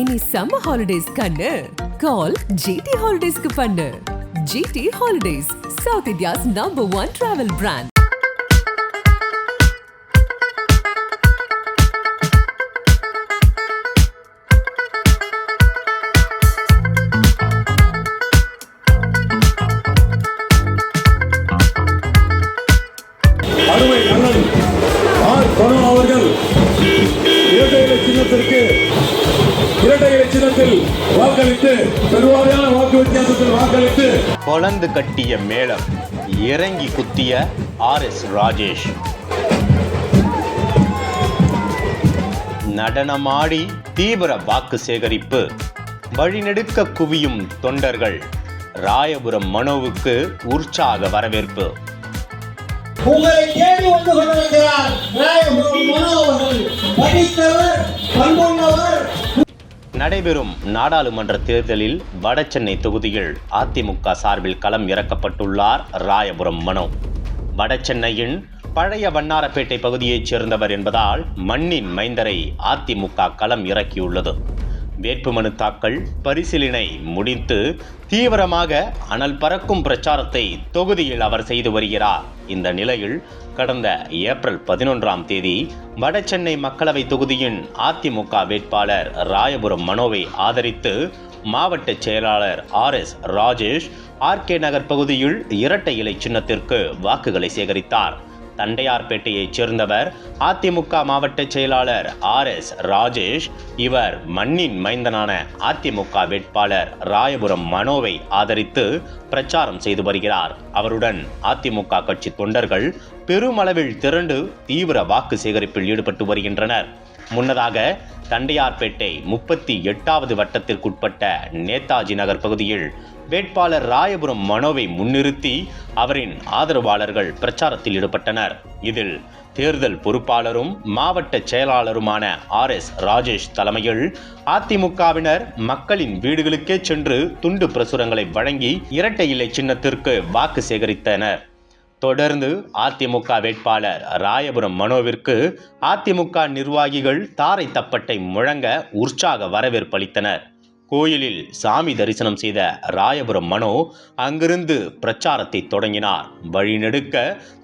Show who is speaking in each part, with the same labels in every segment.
Speaker 1: இனி summer holidays கண்ணு கால் GT ஹாலிடேஸ்க்கு பண்ணு. GT holidays, south India's #1 travel brand.
Speaker 2: அருமை அண்ணன் அவர்கள் இரட்டை இலை சின்னத்தில் வாக்களித்து பெருவாரியான வாக்கு வித்தியாசத்தில் வாக்களித்து
Speaker 3: பொலந்து கட்டிய மேளம், இறங்கி குத்திய RS ராஜேஷ். நடனமாடி தீவிர வாக்கு சேகரிப்பு, வழிநெடுக்க குவியும் தொண்டர்கள். ராயபுரம் மனோவுக்கு உற்சாக வரவேற்பு.
Speaker 4: உங்களை தேடி வந்து கொண்டிருக்கிறார் ராயபுரம் மனோ அவர்கள். படித்தவர், பண்புள்ளவர்.
Speaker 3: நடைபெறும் நாடாளுமன்ற தேர்தலில் வடசென்னை தொகுதியில் அதிமுக சார்பில் களம் இறக்கப்பட்டுள்ளார் ராயபுரம் மனோ. வடசென்னையின் பழைய வண்ணாரப்பேட்டை பகுதியைச் சேர்ந்தவர் என்பதால் மண்ணின் மைந்தரை அதிமுக களம் இறக்கியுள்ளது. வேட்புமனு தாக்கல் பரிசீலனை முடித்து தீவிரமாக அனல் பறக்கும் பிரச்சாரத்தை தொகுதியில் அவர் செய்து வருகிறார். இந்த நிலையில் கடந்த ஏப்ரல் 11ஆம் தேதி வடசென்னை மக்களவை தொகுதியின் அதிமுக வேட்பாளர் ராயபுரம் மனோவை ஆதரித்து மாவட்ட செயலாளர் RS ராஜேஷ் RK நகர் பகுதியில் இரட்டை இலை சின்னத்திற்கு வாக்குகளை சேகரித்தார். தண்டையார்பேட்டையைச் சேர்ந்தவர் அதிமுக மாவட்ட செயலாளர் RS ராஜேஷ். இவர் மண்ணின் மைந்தனான அதிமுக வேட்பாளர் ராயபுரம் மனோவை ஆதரித்து பிரச்சாரம் செய்து வருகிறார். அவருடன் அதிமுக கட்சி தொண்டர்கள் பெருமளவில் திரண்டு தீவிர வாக்கு சேகரிப்பில் ஈடுபட்டு வருகின்றனர். முன்னதாக தண்டையார்பேட்டை 38வது வட்டத்திற்குட்பட்ட நேதாஜி நகர் பகுதியில் வேட்பாளர் ராயபுரம் மனோவை முன்னிறுத்தி அவரின் ஆதரவாளர்கள் பிரச்சாரத்தில் ஈடுபட்டனர். இதில் தேர்தல் பொறுப்பாளரும் மாவட்ட செயலாளருமான RS ராஜேஷ் தலைமையில் அதிமுகவினர் மக்களின் வீடுகளுக்கே சென்று துண்டு பிரசுரங்களை வழங்கி இரட்டை இலை சின்னத்திற்கு வாக்கு சேகரித்தனர். தொடர்ந்து அதிமுக வேட்பாளர் ராயபுரம் மனோவிற்கு அதிமுக நிர்வாகிகள் தாரை தப்பட்டை முழங்க உற்சாக வரவேற்பளித்தனர். கோயிலில் சாமி தரிசனம் செய்த ராயபுரம் மனோ அங்கிருந்து பிரச்சாரத்தை தொடங்கினார். வழிநெடுக்க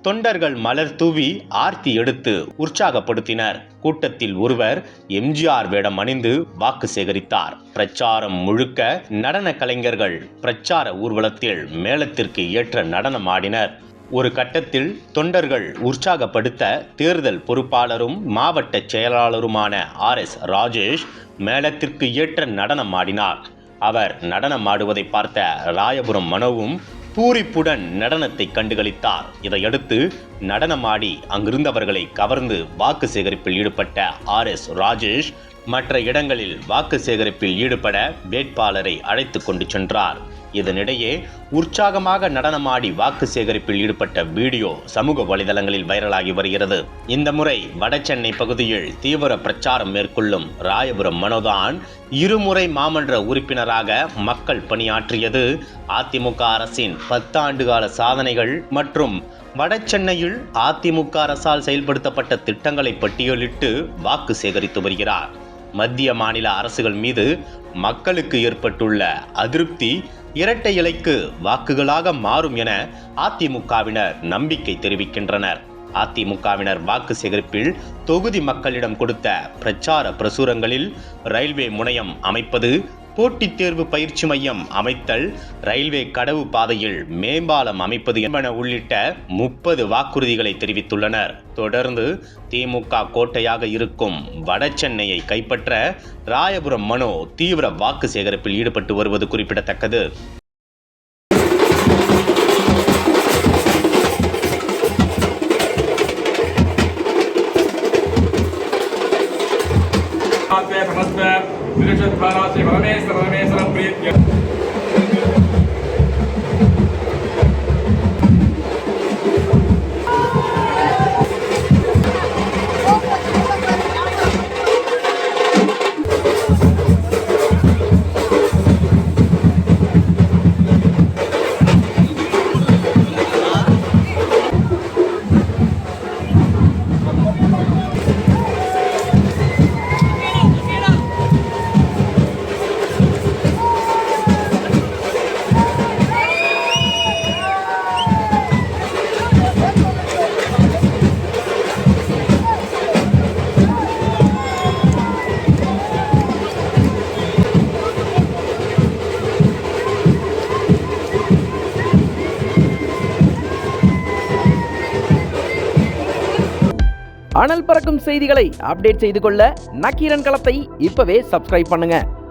Speaker 3: தொண்டர்கள் மலர் தூவி ஆர்த்தி எடுத்து உற்சாகப்படுத்தினர். கூட்டத்தில் ஒருவர் எம்ஜிஆர் வேடம் அணிந்து வாக்கு சேகரித்தார். பிரச்சாரம் முழுக்க நடன கலைஞர்கள் பிரச்சார ஊர்வலத்தில் மேளத்திற்கு ஏற்ற நடனம் ஆடினர். ஒரு கட்டத்தில் தொண்டர்கள் உற்சாகப்படுத்த தேர்தல் பொறுப்பாளரும் மாவட்ட செயலாளருமான RS ராஜேஷ் மேளத்திற்கு ஏற்ற நடனம் ஆடினார். அவர் நடனம் ஆடுவதை பார்த்த ராயபுரம் மனோவும் பூரிப்புடன் நடனத்தை கண்டுகளித்தார். இதையடுத்து நடனமாடி அங்கிருந்தவர்களை கவர்ந்து வாக்கு சேகரிப்பில் ஈடுபட்ட RS ராஜேஷ் மற்ற இடங்களில் வாக்கு சேகரிப்பில் ஈடுபட வேட்பாளரை அழைத்து கொண்டு சென்றார். இதனிடையே உற்சாகமாக நடனமாடி வாக்கு சேகரிப்பில் ஈடுபட்ட வீடியோ சமூக வலைதளங்களில் வைரலாகி வருகிறது. இந்த முறை வடசென்னை பகுதியில் தீவிர பிரச்சாரம் மேற்கொள்ளும் ராயபுரம் மனோதான் இருமுறை மாமன்ற உறுப்பினராக மக்கள் பணியாற்றியது. அதிமுக அரசின் 10 ஆண்டுகால சாதனைகள் மற்றும் வடசென்னையில் அதிமுக அரசால் செயல்படுத்தப்பட்ட திட்டங்களை பட்டியலிட்டு வாக்கு சேகரித்து வருகிறார். மத்திய மாநில அரசுகள் மீது மக்களுக்கு ஏற்பட்டுள்ள அதிருப்தி இரட்டை இலைக்கு வாக்குகளாக மாறும் என அதிமுகவினர் நம்பிக்கை தெரிவிக்கின்றனர். அதிமுகவினர் வாக்கு சேகரிப்பில் தொகுதி மக்களிடம் கொடுத்த பிரச்சார பிரசுரங்களில் ரயில்வே முனையம் அமைப்பது, போட்டித் தேர்வு பயிற்சி மையம் அமைத்தல், ரயில்வே கடவு பாதையில் மேம்பாலம் அமைப்பது என்பன உள்ளிட்ட 30 வாக்குறுதிகளை தெரிவித்துள்ளனர். தொடர்ந்து திமுக கோட்டையாக இருக்கும் வடசென்னையை கைப்பற்ற ராயபுரம் மனோ தீவிர வாக்கு சேகரிப்பில் ஈடுபட்டு வருவது குறிப்பிடத்தக்கது.
Speaker 2: பரமேஸ்வரம் பிரீத்ய
Speaker 5: அனல் பறக்கும் செய்திகளை அப்டேட் செய்து கொள்ள நக்கீரன் களத்தை இப்பவே சப்ஸ்கிரைப் பண்ணுங்க.